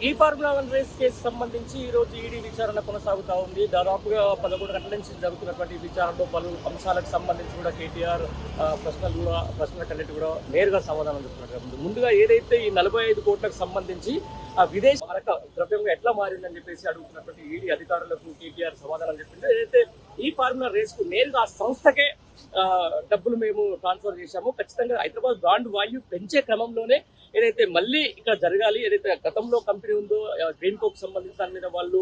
ఈ formula 1 race case సంబంధించి ఈ రోజు ఈడీ విచారణ కొనసాగుతా ఉంది. దాదాపుగా 11 గంటల నుంచి జరుగుతున్నటువంటి విచారణలో పలు అంశాలకు సంబంధించి కూడా కేటీఆర్ ప్రశ్నలకన్నిటి కూడా నేరుగా సమాధానం చెప్తున్నారు. ముందుగా ఏదైతే ఈ 45 కోట్లకు సంబంధించి ఆ విదేశీ మారక ద్రవ్యంగా ఎట్లా మారిందని చెప్పేసి అడుగుతున్నటువంటి ఈడీ అధికారులకు కేటీఆర్ సమాధానం చెప్పింది. ఏదైతే ఈ ఫార్ములా రేస్ కు నేరుగా ఆ సంస్థకే డబ్బులు మేము ట్రాన్స్ఫర్ చేశాము. ఖచ్చితంగా హైదరాబాద్ బ్రాండ్ వాల్యూ పెంచే క్రమంలోనే ఏదైతే మళ్ళీ ఇక్కడ జరగాలి, ఏదైతే గతంలో కంపెనీ ఉందో గ్రీన్ కోక్ సంబంధించి దాని మీద వాళ్ళు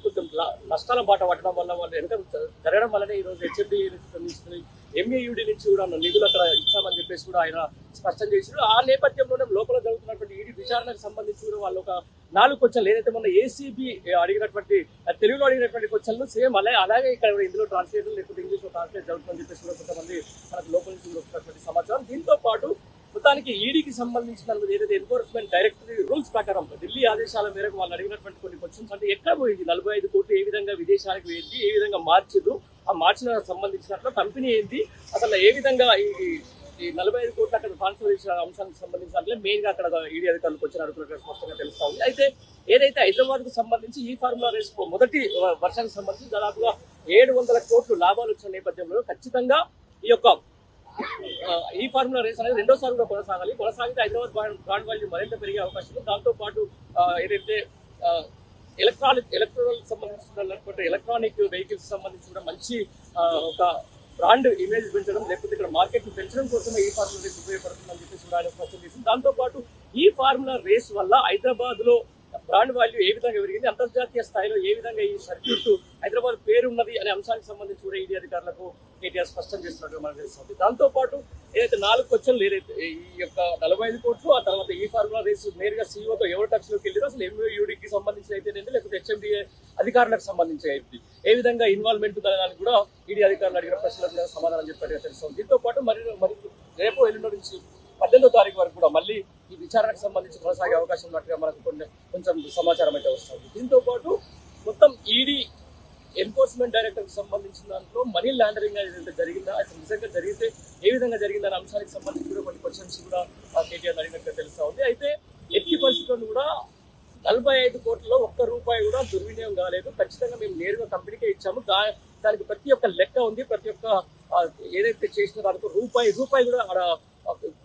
కొంచెం నష్టాల బాట పట్టడం వల్ల వాళ్ళు వెనక జరగడం వల్లనే ఈరోజు హెచ్ఎండి నుంచి ఎంఏయుడి నుంచి కూడా నిధులు అక్కడ ఇచ్చామని చెప్పేసి కూడా ఆయన స్పష్టం చేశారు. ఆ నేపథ్యంలోనే లోపల జరుగుతున్నటువంటి ఈడీ విచారణకు సంబంధించి కూడా వాళ్ళు ఒక 4 క్వశ్చన్లు ఏదైతే మొన్న ఏసీబీ అడిగినటువంటి తెలుగులో అడిగినటువంటి క్వశ్చన్లు సేమ్ అలాగే ఇక్కడ ఇందులో ట్రాన్స్లేషన్ లేకపోతే ఇంగ్లీష్ లో ట్రాన్స్లేట్ జరుగుతుందని చెప్పేసి కూడా కొంతమంది మనకు లోపల నుంచి వస్తున్నటువంటి సమాచారం. దీంతో పాటు మొత్తానికి ఈడీకి సంబంధించిన ఏదైతే ఎన్ఫోర్స్మెంట్ డైరెక్టరీ రూల్స్ ప్రకారం ఢిల్లీ ఆదేశాల మేరకు వాళ్ళు అడిగినటువంటి కొన్ని క్వశ్చన్స్ అంటే ఎక్కడ పోయింది 45 కోట్లు, ఏ విధంగా విదేశాలకు వెళ్ళి ఏ విధంగా మార్చిదు, ఆ మార్చిన సంబంధించినట్లు కంపెనీ ఏంటి, అసలు ఏ విధంగా ఈ 45 కోట్లు అక్కడ ట్రాన్స్ఫర్ చేసిన అంశానికి సంబంధించినట్లే మెయిన్ గా అక్కడ ఈడీ అధికారులకు వచ్చిన అడుగుతున్నట్టు స్పష్టంగా తెలుస్తా ఉంది. అయితే ఏదైతే హైదరాబాద్ కు సంబంధించి ఈ ఫార్ములా రేస్ మొదటి వర్షానికి సంబంధించి దాదాపుగా 700 కోట్లు లాభాలు వచ్చిన నేపథ్యంలో ఖచ్చితంగా ఈ ఫార్ములా రేస్ అనేది రెండోసారి కూడా కొనసాగితే హైదరాబాద్ బ్రాండ్ వాల్యూ మరింత పెరిగే అవకాశం ఉంది. దాంతో పాటు ఏదైతే ఎలక్ట్రానిక్ సంబంధించినటువంటి ఎలక్ట్రానిక్ వెహికల్స్ సంబంధించి కూడా మంచి ఒక బ్రాండ్ ఇమేజ్ పెంచడం, లేకపోతే ఇక్కడ మార్కెట్ ని పెంచడం కోసమే ఈ ఫార్ములా రేస్ ఉపయోగపడుతుందని చెప్పేసి కూడా ఆయన స్పష్టం చేసింది. దాంతో పాటు ఈ ఫార్ములా రేస్ వల్ల హైదరాబాద్ లో బ్రాండ్ వాల్యూ ఏ విధంగా పెరిగింది, అంతర్జాతీయ స్థాయిలో ఏ విధంగా ఈ సర్క్యూట్ హైదరాబాద్ పేరు ఉన్నది అనే అంశానికి సంబంధించి కూడా ఈడీ అధికారులకు కేటీఆర్ స్పష్టం చేస్తున్నట్టు మనకు తెలుస్తుంది. దాంతో పాటు ఏదైతే 4 క్వశ్చన్లు ఏదైతే ఈ యొక్క 45 కోట్లు, ఆ తర్వాత ఈ ఫార్ములా రేస్ నేరుగా సీఈఓతో ఎవరు టచ్ లోకి వెళ్ళారు, అసలు ఎంఓయూడీకి సంబంధించి అయితే లేకపోతే హెచ్ఎండిఏ అధికారులకు సంబంధించి అయితే ఏ విధంగా ఇన్వాల్వ్మెంట్ దానికి కూడా ఈడీ అధికారులు అడిగిన ప్రశ్నలకు కూడా సమాధానం చెప్పినట్టుగా తెలుస్తుంది. దీంతో పాటు మరి రేపు ఎల్లుండి నుంచి 18వ తారీఖు వరకు కూడా మళ్ళీ ఈ విచారణకు సంబంధించి కొనసాగే అవకాశం ఉన్నట్టుగా మనకు కొంచెం సమాచారం అయితే వస్తుంది. దీంతో పాటు మొత్తం ఈడీ ఎన్ఫోర్స్మెంట్ డైరెక్టర్ కి సంబంధించిన దాంట్లో మనీ లాండరింగ్ ఏదైతే జరిగిందా, అసలు నిజంగా జరిగితే ఏ విధంగా జరిగిందనే అంశానికి సంబంధించి కూడా కొన్ని క్వశ్చన్స్ కూడా కేటీఆర్ అడిగినట్టుగా తెలుస్తా ఉంది. అయితే ఎట్టి పరిస్థితుల్లో కూడా 45 కోట్లలో ఒక్క రూపాయి కూడా దుర్వినియోగం కాలేదు. ఖచ్చితంగా మేము నేరుగా కంపెనీకే ఇచ్చాము. దానికి ప్రతి ఒక్క లెక్క ఉంది. ప్రతి ఒక్క ఏదైతే చేసిన దానికి రూపాయి కూడా అక్కడ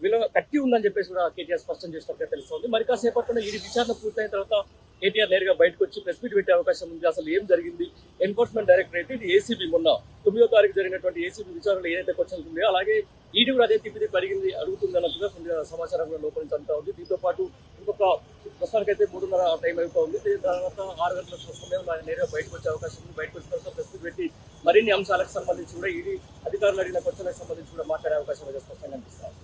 విలువ కట్టి ఉందని చెప్పేసి కూడా కేటీఆర్ స్పష్టం చేసినట్టుగా తెలుస్తుంది. మరి కాసేపట్లో ఈ విచారణ పూర్తయిన తర్వాత కేటీఆర్ నేరుగా బయటకు వచ్చి ప్రెస్ మీట్ పెట్టే అవకాశం ఉంది. అసలు ఏం జరిగింది, ఎన్ఫోర్స్మెంట్ డైరెక్టరేట్ ఇది ఏసీబీ మొన్న 9వ తారీఖు జరిగినటువంటి ఏసీబీ విచారణలో ఏదైతే క్వశ్చన్స్ ఉన్నాయో అలాగే ఈడీ కూడా అదే తిప్పి అడిగింది అడుగుతుంది అన్నట్టుగా సమాచారం కూడా లోపల నుంచి అంతా ఉంది. దీంతో పాటు ఇంకొక ప్రస్తుతానికైతే 3:30 టైం అయిపోతా ఉంది. తర్వాత 6 గంటల సమయంలో ఆయన నేరుగా బయటకు వచ్చే అవకాశం ఉంది. బయటకు వచ్చిన తర్వాత ప్రెస్ మీట్ పెట్టి మరిన్ని అంశాలకు సంబంధించి కూడా ఈడీ అధికారులు అడిగిన క్వశ్చన్లకు సంబంధించి కూడా మాట్లాడే అవకాశం అయితే స్పష్టంగా అనిపిస్తుంది.